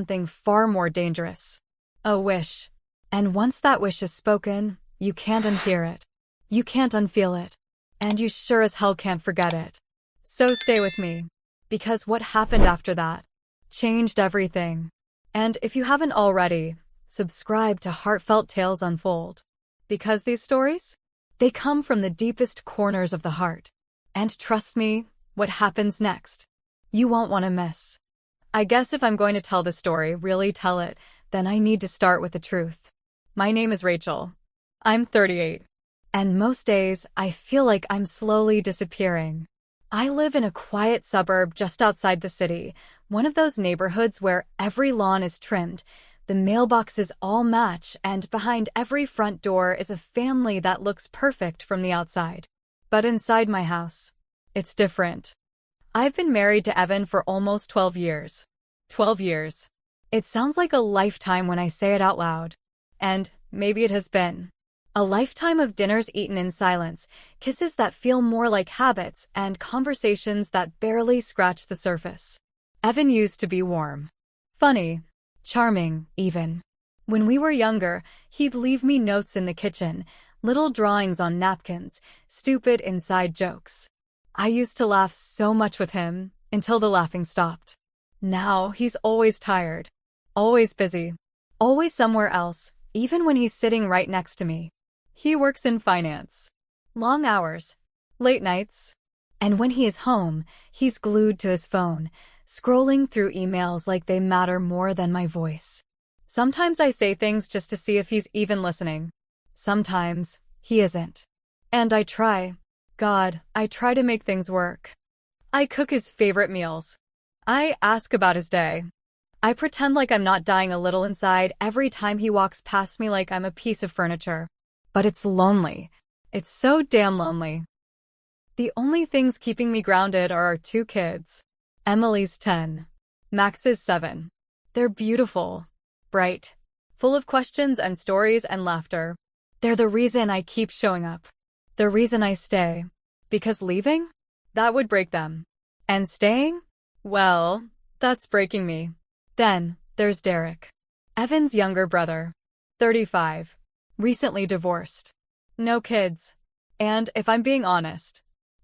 something far more dangerous. A wish. And once that wish is spoken, you can't unhear it. You can't unfeel it. And you sure as hell can't forget it. So stay with me. Because what happened after that changed everything. And if you haven't already, subscribe to Heartfelt Tales Unfold. Because these stories, they come from the deepest corners of the heart. And trust me, what happens next, you won't want to miss. I guess if I'm going to tell the story, really tell it, then I need to start with the truth. My name is Rachel. I'm 38. And most days, I feel like I'm slowly disappearing. I live in a quiet suburb just outside the city, one of those neighborhoods where every lawn is trimmed, the mailboxes all match, and behind every front door is a family that looks perfect from the outside. But inside my house, it's different. I've been married to Evan for almost 12 years. 12 years. It sounds like a lifetime when I say it out loud. And maybe it has been. A lifetime of dinners eaten in silence, kisses that feel more like habits, and conversations that barely scratch the surface. Evan used to be warm. Funny. Charming, even. When we were younger, he'd leave me notes in the kitchen, little drawings on napkins, stupid inside jokes. I used to laugh so much with him, until the laughing stopped. Now, he's always tired. Always busy. Always somewhere else, even when he's sitting right next to me. He works in finance. Long hours. Late nights. And when he is home, he's glued to his phone, scrolling through emails like they matter more than my voice. Sometimes I say things just to see if he's even listening. Sometimes, he isn't. And I try. God, I try to make things work. I cook his favorite meals. I ask about his day. I pretend like I'm not dying a little inside every time he walks past me like I'm a piece of furniture. But it's lonely. It's so damn lonely. The only things keeping me grounded are our two kids. Emily's 10. Max is 7. They're beautiful, bright, full of questions and stories and laughter. They're the reason I keep showing up. The reason I stay. Because leaving? That would break them. And staying? Well, that's breaking me. Then, there's Derek. Evan's younger brother. 35. Recently divorced. No kids. And if I'm being honest,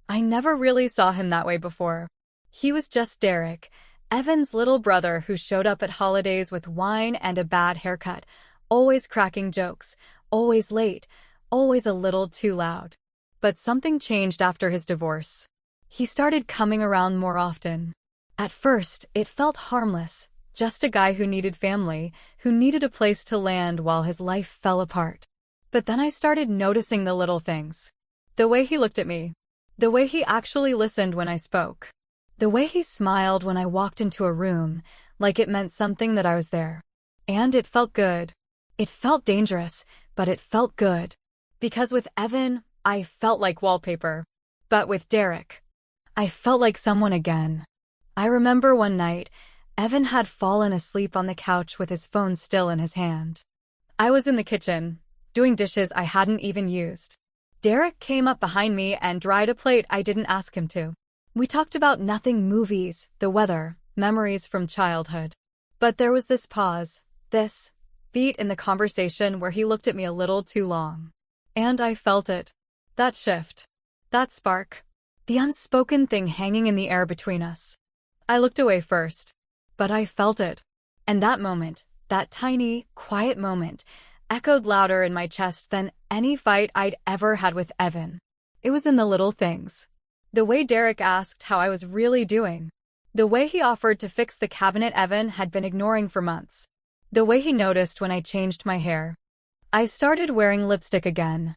I never really saw him that way before. He was just Derek, Evan's little brother who showed up at holidays with wine and a bad haircut, always cracking jokes, always late, always a little too loud. But something changed after his divorce. He started coming around more often. At first, it felt harmless, just a guy who needed family, who needed a place to land while his life fell apart. But then I started noticing the little things. The way he looked at me. The way he actually listened when I spoke. The way he smiled when I walked into a room, like it meant something that I was there. And it felt good. It felt dangerous, but it felt good. Because with Evan, I felt like wallpaper. But with Derek, I felt like someone again. I remember one night, Evan had fallen asleep on the couch with his phone still in his hand. I was in the kitchen, doing dishes I hadn't even used. Derek came up behind me and dried a plate I didn't ask him to. We talked about nothing: movies, the weather, memories from childhood. But there was this pause, this beat in the conversation where he looked at me a little too long. And I felt it. That shift. That spark. The unspoken thing hanging in the air between us. I looked away first. But I felt it. And that moment, that tiny, quiet moment, echoed louder in my chest than any fight I'd ever had with Evan. It was in the little things. The way Derek asked how I was really doing. The way he offered to fix the cabinet Evan had been ignoring for months. The way he noticed when I changed my hair. I started wearing lipstick again.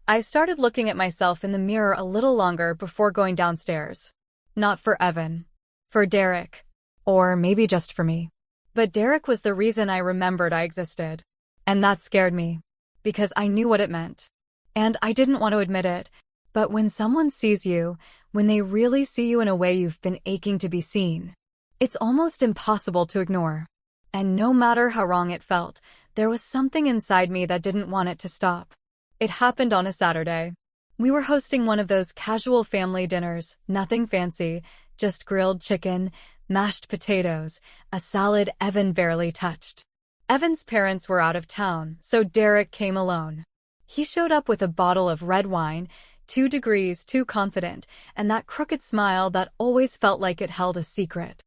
I started looking at myself in the mirror a little longer before going downstairs. Not for Evan. For Derek. Or maybe just for me. But Derek was the reason I remembered I existed. And that scared me. Because I knew what it meant. And I didn't want to admit it. But when someone sees you, when they really see you in a way you've been aching to be seen, it's almost impossible to ignore. And no matter how wrong it felt, there was something inside me that didn't want it to stop. It happened on a Saturday. We were hosting one of those casual family dinners, nothing fancy, just grilled chicken, mashed potatoes, a salad Evan barely touched. Evan's parents were out of town, so Derek came alone. He showed up with a bottle of red wine, 2 degrees too confident, and that crooked smile that always felt like it held a secret.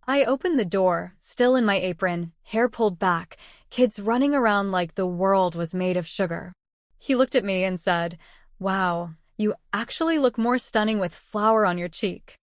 I opened the door, still in my apron, hair pulled back, kids running around like the world was made of sugar. He looked at me and said, "Wow, you actually look more stunning with flour on your cheek."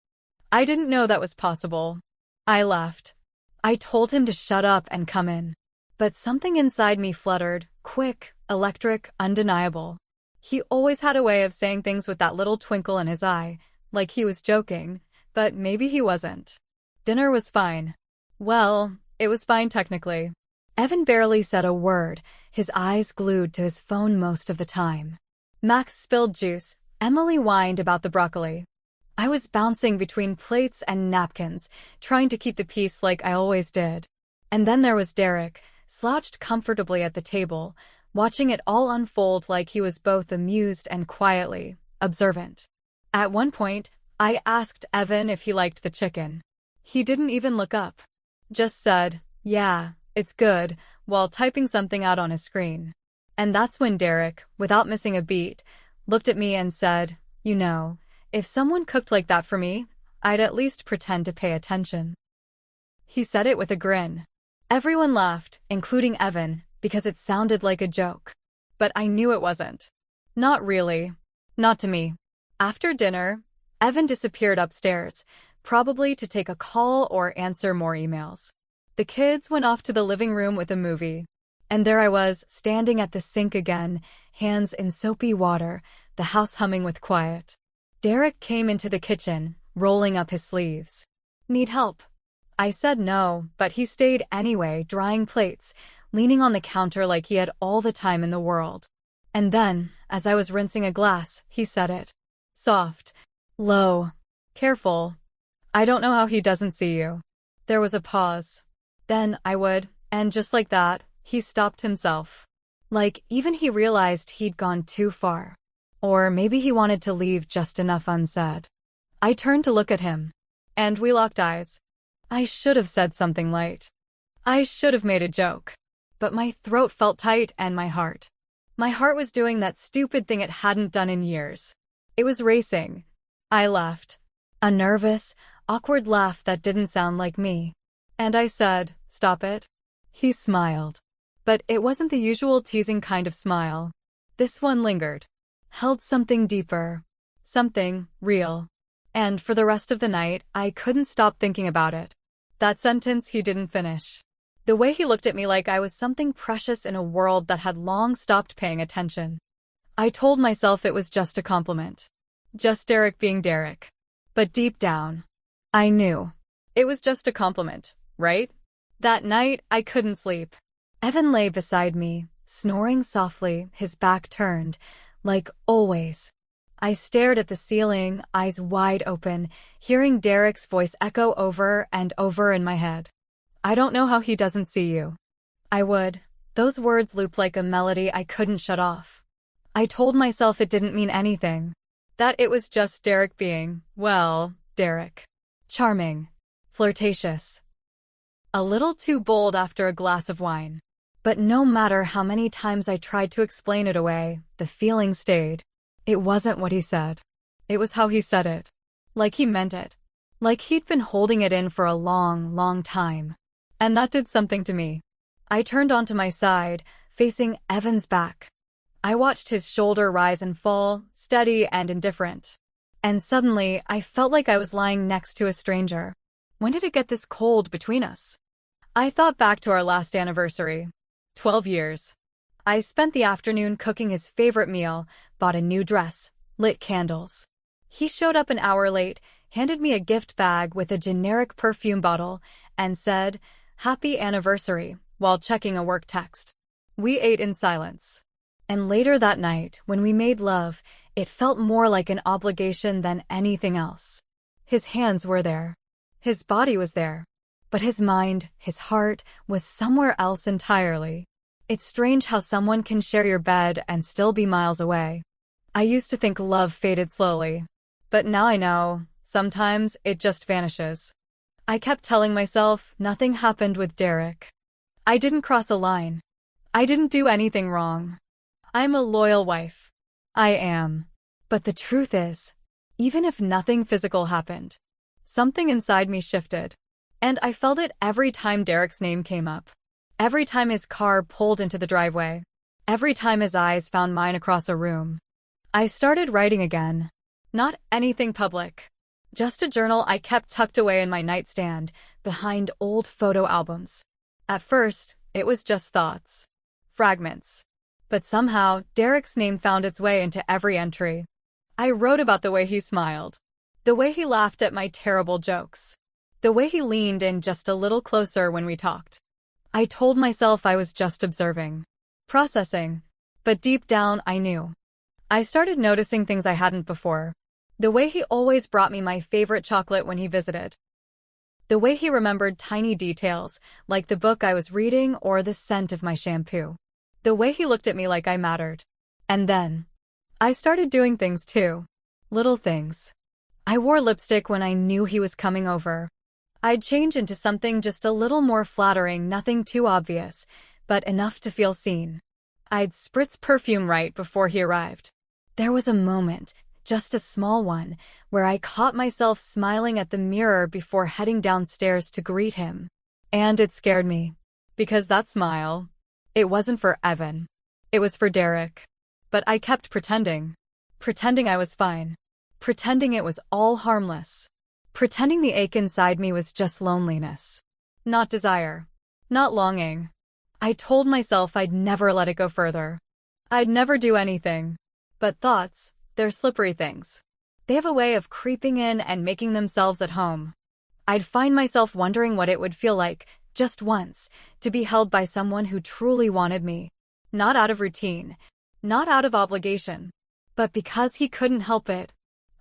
I didn't know that was possible. I laughed. I told him to shut up and come in. But something inside me fluttered, quick, electric, undeniable. He always had a way of saying things with that little twinkle in his eye, like he was joking, but maybe he wasn't. Dinner was fine. Well, it was fine technically. Evan barely said a word, his eyes glued to his phone most of the time. Max spilled juice. Emily whined about the broccoli. I was bouncing between plates and napkins, trying to keep the peace like I always did. And then there was Derek, slouched comfortably at the table, watching it all unfold like he was both amused and quietly observant. At one point, I asked Evan if he liked the chicken. He didn't even look up. Just said, "Yeah, it's good," while typing something out on his screen. And that's when Derek, without missing a beat, looked at me and said, "You know, if someone cooked like that for me, I'd at least pretend to pay attention." He said it with a grin. Everyone laughed, including Evan, because it sounded like a joke. But I knew it wasn't. Not really. Not to me. After dinner, Evan disappeared upstairs, probably to take a call or answer more emails. The kids went off to the living room with a movie. And there I was, standing at the sink again, hands in soapy water, the house humming with quiet. Derek came into the kitchen, rolling up his sleeves. "Need help?" I said no, but he stayed anyway, drying plates, leaning on the counter like he had all the time in the world. And then, as I was rinsing a glass, he said it. Soft. Low. Careful. "I don't know how he doesn't see you." There was a pause. "Then I would," and just like that, he stopped himself. Like, even he realized he'd gone too far. Or maybe he wanted to leave just enough unsaid. I turned to look at him. And we locked eyes. I should have said something light. I should have made a joke. But my throat felt tight and my heart. My heart was doing that stupid thing it hadn't done in years. It was racing. I laughed. A nervous, awkward laugh that didn't sound like me. And I said, "Stop it." He smiled. But it wasn't the usual teasing kind of smile. This one lingered. Held something deeper. Something real. And for the rest of the night, I couldn't stop thinking about it. That sentence he didn't finish. The way he looked at me like I was something precious in a world that had long stopped paying attention. I told myself it was just a compliment. Just Derek being Derek. But deep down, I knew. It was just a compliment, right? That night, I couldn't sleep. Evan lay beside me, snoring softly, his back turned, like always. I stared at the ceiling, eyes wide open, hearing Derek's voice echo over and over in my head. "I don't know how he doesn't see you." I would. Those words looped like a melody I couldn't shut off. I told myself it didn't mean anything. That it was just Derek being, well, Derek. Charming. Flirtatious. A little too bold after a glass of wine. But no matter how many times I tried to explain it away, the feeling stayed. It wasn't what he said. It was how he said it. Like he meant it. Like he'd been holding it in for a long, long time. And that did something to me. I turned onto my side, facing Evan's back. I watched his shoulder rise and fall, steady and indifferent. And suddenly, I felt like I was lying next to a stranger. When did it get this cold between us? I thought back to our last anniversary. 12 years. I spent the afternoon cooking his favorite meal, bought a new dress, lit candles. He showed up an hour late, handed me a gift bag with a generic perfume bottle, and said, "Happy anniversary," while checking a work text. We ate in silence. And later that night, when we made love, it felt more like an obligation than anything else. His hands were there. His body was there. But his mind, his heart, was somewhere else entirely. It's strange how someone can share your bed and still be miles away. I used to think love faded slowly. But now I know, sometimes it just vanishes. I kept telling myself nothing happened with Derek. I didn't cross a line. I didn't do anything wrong. I'm a loyal wife. I am. But the truth is, even if nothing physical happened, something inside me shifted. And I felt it every time Derek's name came up. Every time his car pulled into the driveway. Every time his eyes found mine across a room. I started writing again. Not anything public. Just a journal I kept tucked away in my nightstand, behind old photo albums. At first, it was just thoughts. Fragments. But somehow, Derek's name found its way into every entry. I wrote about the way he smiled. The way he laughed at my terrible jokes. The way he leaned in just a little closer when we talked. I told myself I was just observing. Processing. But deep down, I knew. I started noticing things I hadn't before. The way he always brought me my favorite chocolate when he visited. The way he remembered tiny details, like the book I was reading or the scent of my shampoo. The way he looked at me like I mattered. And then, I started doing things too. Little things. I wore lipstick when I knew he was coming over. I'd change into something just a little more flattering, nothing too obvious, but enough to feel seen. I'd spritz perfume right before he arrived. There was a moment, just a small one, where I caught myself smiling at the mirror before heading downstairs to greet him. And it scared me. Because that smile, it wasn't for Evan. It was for Derek. But I kept pretending. Pretending I was fine. Pretending it was all harmless. Pretending the ache inside me was just loneliness. Not desire. Not longing. I told myself I'd never let it go further. I'd never do anything. But thoughts, they're slippery things. They have a way of creeping in and making themselves at home. I'd find myself wondering what it would feel like, just once, to be held by someone who truly wanted me. Not out of routine. Not out of obligation. But because he couldn't help it.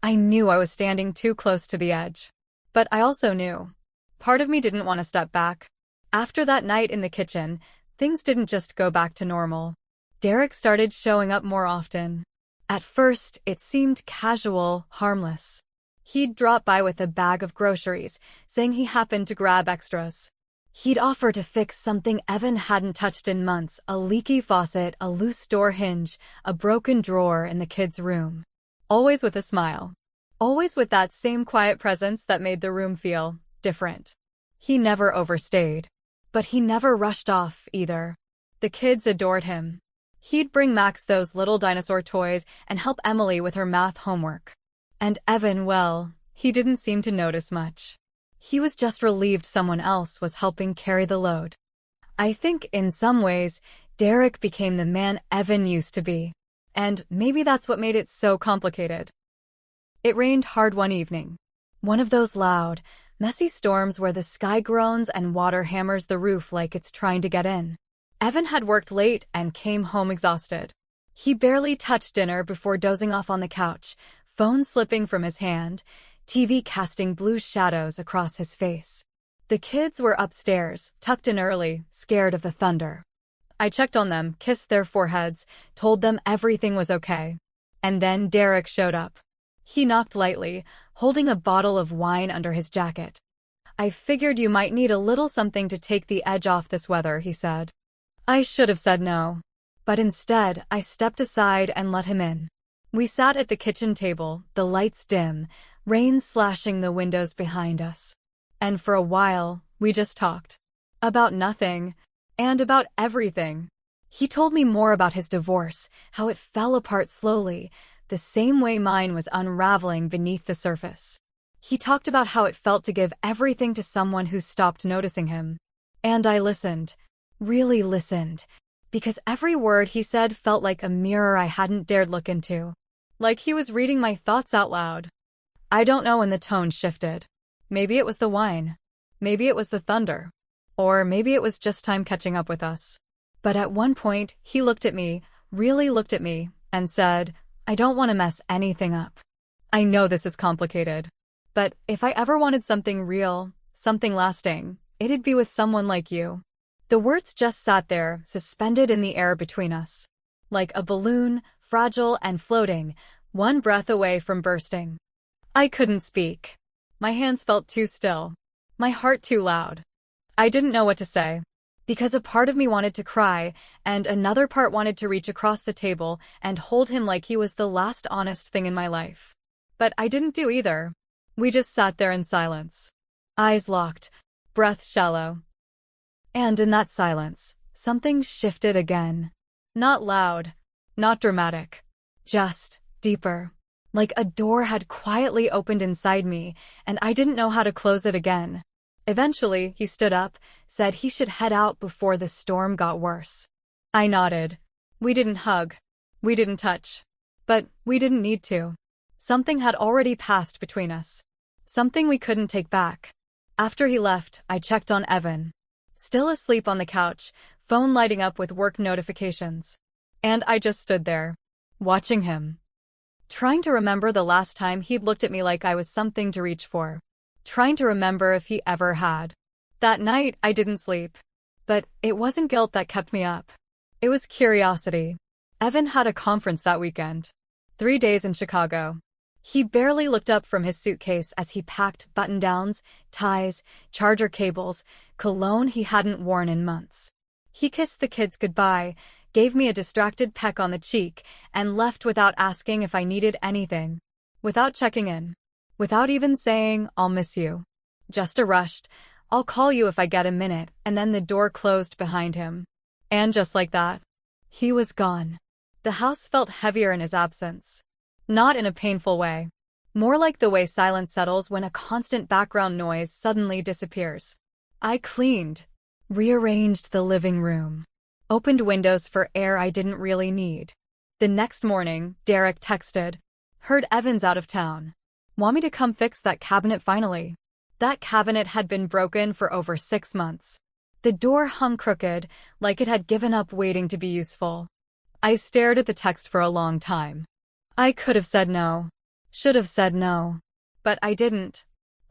I knew I was standing too close to the edge. But I also knew. Part of me didn't want to step back. After that night in the kitchen, things didn't just go back to normal. Derek started showing up more often. At first, it seemed casual, harmless. He'd drop by with a bag of groceries, saying he happened to grab extras. He'd offer to fix something Evan hadn't touched in months, a leaky faucet, a loose door hinge, a broken drawer in the kids' room. Always with a smile. Always with that same quiet presence that made the room feel different. He never overstayed. But he never rushed off, either. The kids adored him. He'd bring Max those little dinosaur toys and help Emily with her math homework. And Evan, well, he didn't seem to notice much. He was just relieved someone else was helping carry the load. I think, in some ways, Derek became the man Evan used to be. And maybe that's what made it so complicated. It rained hard one evening. One of those loud, messy storms where the sky groans and water hammers the roof like it's trying to get in. Evan had worked late and came home exhausted. He barely touched dinner before dozing off on the couch, phone slipping from his hand, TV casting blue shadows across his face. The kids were upstairs, tucked in early, scared of the thunder. I checked on them, kissed their foreheads, told them everything was okay. And then Derek showed up. He knocked lightly, holding a bottle of wine under his jacket. "I figured you might need a little something to take the edge off this weather," he said. I should have said no. But instead, I stepped aside and let him in. We sat at the kitchen table, the lights dim, rain slashing the windows behind us. And for a while, we just talked. About nothing. And about everything. He told me more about his divorce, how it fell apart slowly, the same way mine was unraveling beneath the surface. He talked about how it felt to give everything to someone who stopped noticing him. And I listened. Really listened. Because every word he said felt like a mirror I hadn't dared look into. Like he was reading my thoughts out loud. I don't know when the tone shifted. Maybe it was the wine. Maybe it was the thunder. Or maybe it was just time catching up with us. But at one point, he looked at me, really looked at me, and said, "I don't want to mess anything up. I know this is complicated. But if I ever wanted something real, something lasting, it'd be with someone like you." The words just sat there, suspended in the air between us. Like a balloon, fragile and floating, one breath away from bursting. I couldn't speak. My hands felt too still. my heart too loud. I didn't know what to say. Because a part of me wanted to cry, and another part wanted to reach across the table and hold him like he was the last honest thing in my life. But I didn't do either. We just sat there in silence. Eyes locked, breath shallow. And in that silence, something shifted again. Not loud, not dramatic. Just deeper. Like a door had quietly opened inside me, and I didn't know how to close it again. Eventually, he stood up, said he should head out before the storm got worse. I nodded. We didn't hug. We didn't touch. But we didn't need to. Something had already passed between us. Something we couldn't take back. After he left, I checked on Evan. Still asleep on the couch, phone lighting up with work notifications. And I just stood there, watching him. Trying to remember the last time he'd looked at me like I was something to reach for. Trying to remember if he ever had. That night, I didn't sleep. But it wasn't guilt that kept me up. It was curiosity. Evan had a conference that weekend. 3 days in Chicago. He barely looked up from his suitcase as he packed button-downs, ties, charger cables, cologne he hadn't worn in months. He kissed the kids goodbye, gave me a distracted peck on the cheek, and left without asking if I needed anything. Without checking in. Without even saying, I'll miss you. Just a rushed, I'll call you if I get a minute, and then the door closed behind him. And just like that, he was gone. The house felt heavier in his absence. Not in a painful way. More like the way silence settles when a constant background noise suddenly disappears. I cleaned, rearranged the living room, opened windows for air I didn't really need. The next morning, Derek texted, heard Evan's out of town. Want me to come fix that cabinet finally? That cabinet had been broken for over 6 months. The door hung crooked, like it had given up waiting to be useful. I stared at the text for a long time. I could have said no. Should have said no. But I didn't.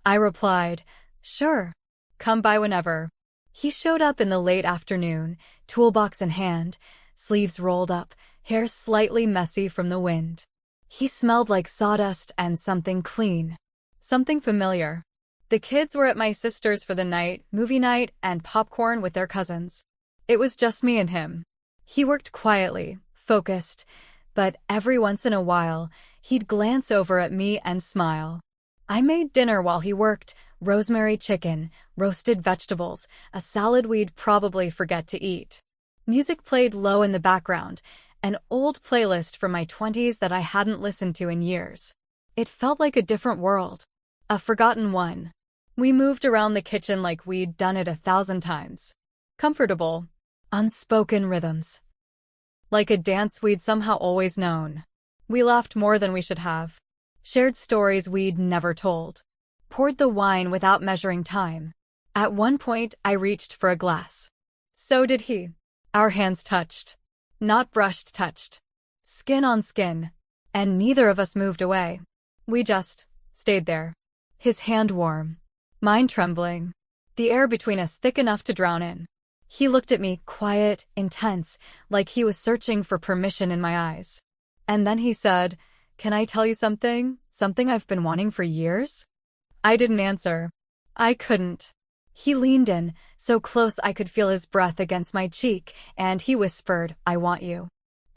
I replied, sure. Come by whenever. He showed up in the late afternoon, toolbox in hand, sleeves rolled up, hair slightly messy from the wind. He smelled like sawdust and something clean. Something familiar. The kids were at my sister's for the night, movie night, and popcorn with their cousins. It was just me and him. He worked quietly, focused, but every once in a while, he'd glance over at me and smile. I made dinner while he worked, rosemary chicken, roasted vegetables, a salad we'd probably forget to eat. Music played low in the background, an old playlist from my 20s that I hadn't listened to in years. It felt like a different world. A forgotten one. We moved around the kitchen like we'd done it 1,000 times. Comfortable. Unspoken rhythms. Like a dance we'd somehow always known. We laughed more than we should have. Shared stories we'd never told. Poured the wine without measuring time. At one point, I reached for a glass. So did he. Our hands touched. Not brushed, touched. Skin on skin. And neither of us moved away. We just stayed there. His hand warm. Mine trembling. The air between us thick enough to drown in. He looked at me, quiet, intense, like he was searching for permission in my eyes. And then he said, can I tell you something? Something I've been wanting for years? I didn't answer. I couldn't. He leaned in, so close I could feel his breath against my cheek, and he whispered, I want you.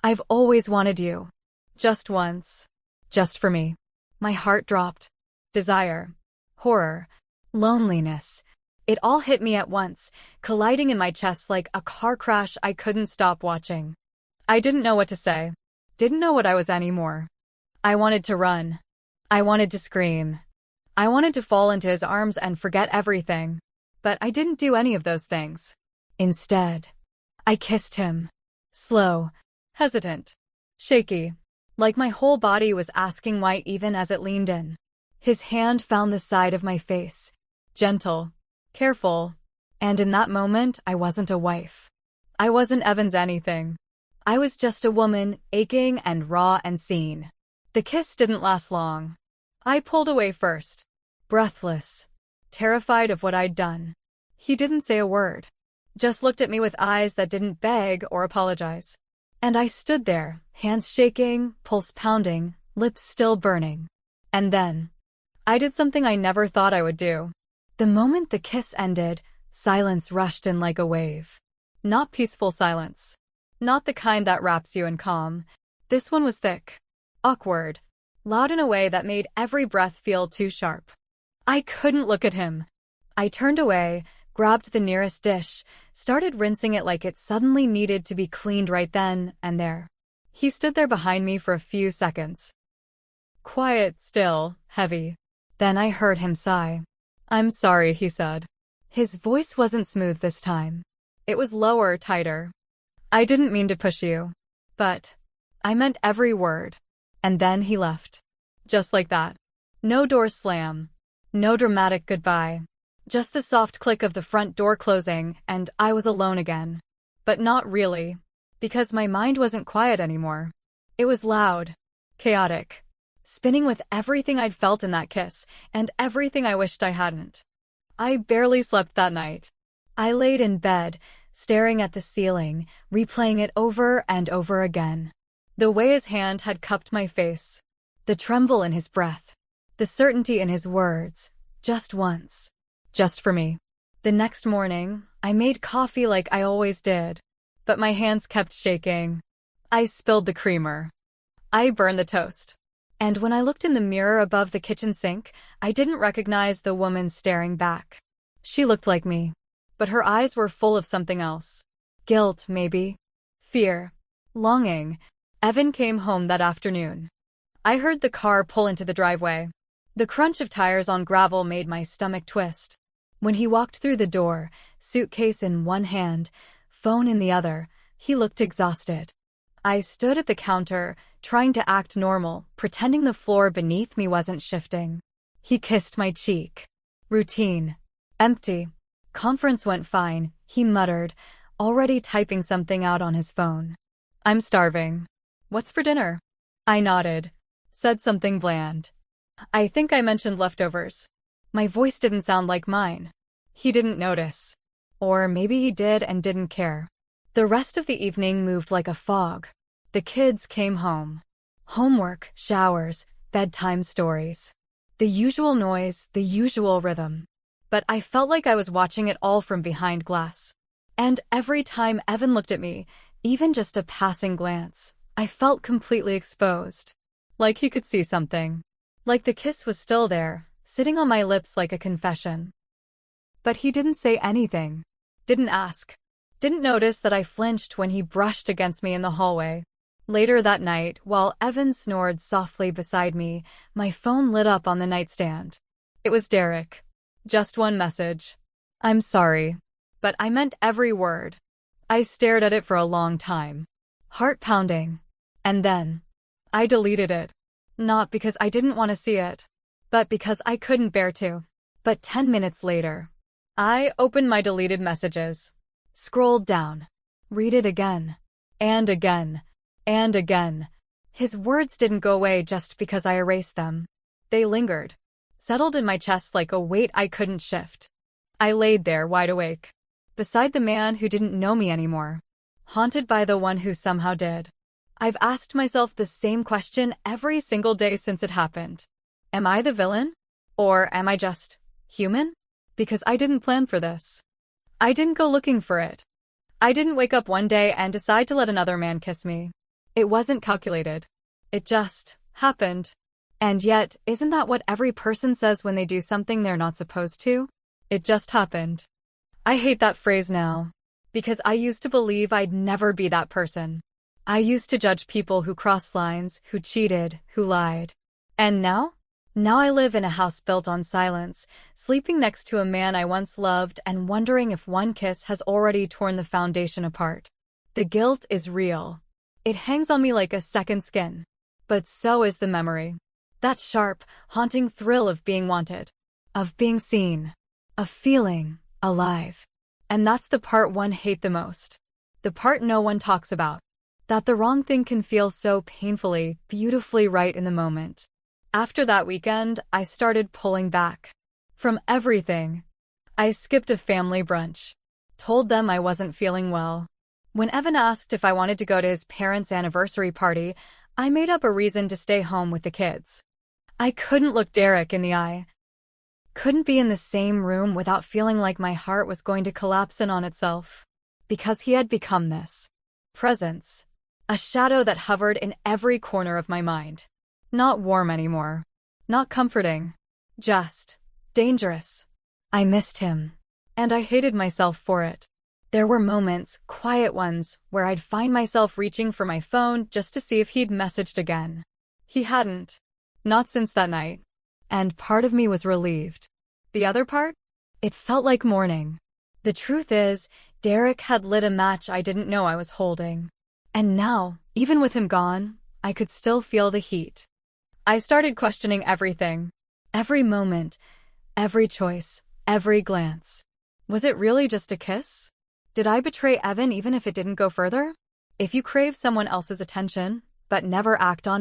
I've always wanted you. Just once. Just for me. My heart dropped. Desire. Horror. Loneliness. It all hit me at once, colliding in my chest like a car crash I couldn't stop watching. I didn't know what to say. Didn't know what I was anymore. I wanted to run. I wanted to scream. I wanted to fall into his arms and forget everything. But I didn't do any of those things. Instead, I kissed him. Slow, hesitant, shaky, like my whole body was asking why even as it leaned in. His hand found the side of my face, gentle, careful, and in that moment I wasn't a wife. I wasn't Evan's anything. I was just a woman, aching and raw and seen. The kiss didn't last long. I pulled away first, breathless, terrified of what I'd done. He didn't say a word, just looked at me with eyes that didn't beg or apologize. And I stood there, hands shaking, pulse pounding, lips still burning. And then, I did something I never thought I would do. The moment the kiss ended, silence rushed in like a wave. Not peaceful silence. Not the kind that wraps you in calm. This one was thick, awkward, loud in a way that made every breath feel too sharp. I couldn't look at him. I turned away, grabbed the nearest dish, started rinsing it like it suddenly needed to be cleaned right then and there. He stood there behind me for a few seconds. Quiet, still, heavy. Then I heard him sigh. "I'm sorry," he said. His voice wasn't smooth this time. It was lower, tighter. "I didn't mean to push you. But I meant every word." And then he left. Just like that. No door slam. No dramatic goodbye. Just the soft click of the front door closing, and I was alone again. But not really. Because my mind wasn't quiet anymore. It was loud. Chaotic. Spinning with everything I'd felt in that kiss, and everything I wished I hadn't. I barely slept that night. I laid in bed, staring at the ceiling, replaying it over and over again. The way his hand had cupped my face. The tremble in his breath. The certainty in his words. Just once. Just for me. The next morning, I made coffee like I always did. But my hands kept shaking. I spilled the creamer. I burned the toast. And when I looked in the mirror above the kitchen sink, I didn't recognize the woman staring back. She looked like me. But her eyes were full of something else. Guilt, maybe. Fear. Longing. Evan came home that afternoon. I heard the car pull into the driveway. The crunch of tires on gravel made my stomach twist. When he walked through the door, suitcase in one hand, phone in the other, he looked exhausted. I stood at the counter, trying to act normal, pretending the floor beneath me wasn't shifting. He kissed my cheek. Routine. Empty. Conference went fine, he muttered, already typing something out on his phone. "I'm starving. What's for dinner?" I nodded. Said something bland. I think I mentioned leftovers. My voice didn't sound like mine. He didn't notice. Or maybe he did and didn't care. The rest of the evening moved like a fog. The kids came home. Homework, showers, bedtime stories. The usual noise, the usual rhythm. But I felt like I was watching it all from behind glass. And every time Evan looked at me, even just a passing glance, I felt completely exposed. Like he could see something. Like the kiss was still there, sitting on my lips like a confession. But he didn't say anything. Didn't ask. Didn't notice that I flinched when he brushed against me in the hallway. Later that night, while Evan snored softly beside me, my phone lit up on the nightstand. It was Derek. Just one message. "I'm sorry." But I meant every word. I stared at it for a long time. Heart pounding. And then I deleted it. Not because I didn't want to see it, but because I couldn't bear to. But 10 minutes later, I opened my deleted messages. Scrolled down. Read it again. And again. And again. His words didn't go away just because I erased them. They lingered. Settled in my chest like a weight I couldn't shift. I laid there wide awake. Beside the man who didn't know me anymore. Haunted by the one who somehow did. I've asked myself the same question every single day since it happened. Am I the villain? Or am I just human? Because I didn't plan for this. I didn't go looking for it. I didn't wake up one day and decide to let another man kiss me. It wasn't calculated. It just happened. And yet, isn't that what every person says when they do something they're not supposed to? It just happened. I hate that phrase now. Because I used to believe I'd never be that person. I used to judge people who crossed lines, who cheated, who lied. And now? Now I live in a house built on silence, sleeping next to a man I once loved and wondering if one kiss has already torn the foundation apart. The guilt is real. It hangs on me like a second skin. But so is the memory. That sharp, haunting thrill of being wanted. Of being seen. Of feeling alive. And that's the part one hates the most. The part no one talks about. That the wrong thing can feel so painfully, beautifully right in the moment. After that weekend, I started pulling back. From everything. I skipped a family brunch. Told them I wasn't feeling well. When Evan asked if I wanted to go to his parents' anniversary party, I made up a reason to stay home with the kids. I couldn't look Derek in the eye. couldn't be in the same room without feeling like my heart was going to collapse in on itself. Because he had become this presence, a shadow that hovered in every corner of my mind. Not warm anymore. Not comforting. Just dangerous. I missed him. And I hated myself for it. There were moments, quiet ones, where I'd find myself reaching for my phone just to see if he'd messaged again. He hadn't. Not since that night. And part of me was relieved. The other part? It felt like mourning. The truth is, Derek had lit a match I didn't know I was holding. And now, even with him gone, I could still feel the heat. I started questioning everything. Every moment, every choice, every glance. Was it really just a kiss? Did I betray Evan even if it didn't go further? If you crave someone else's attention, but never act on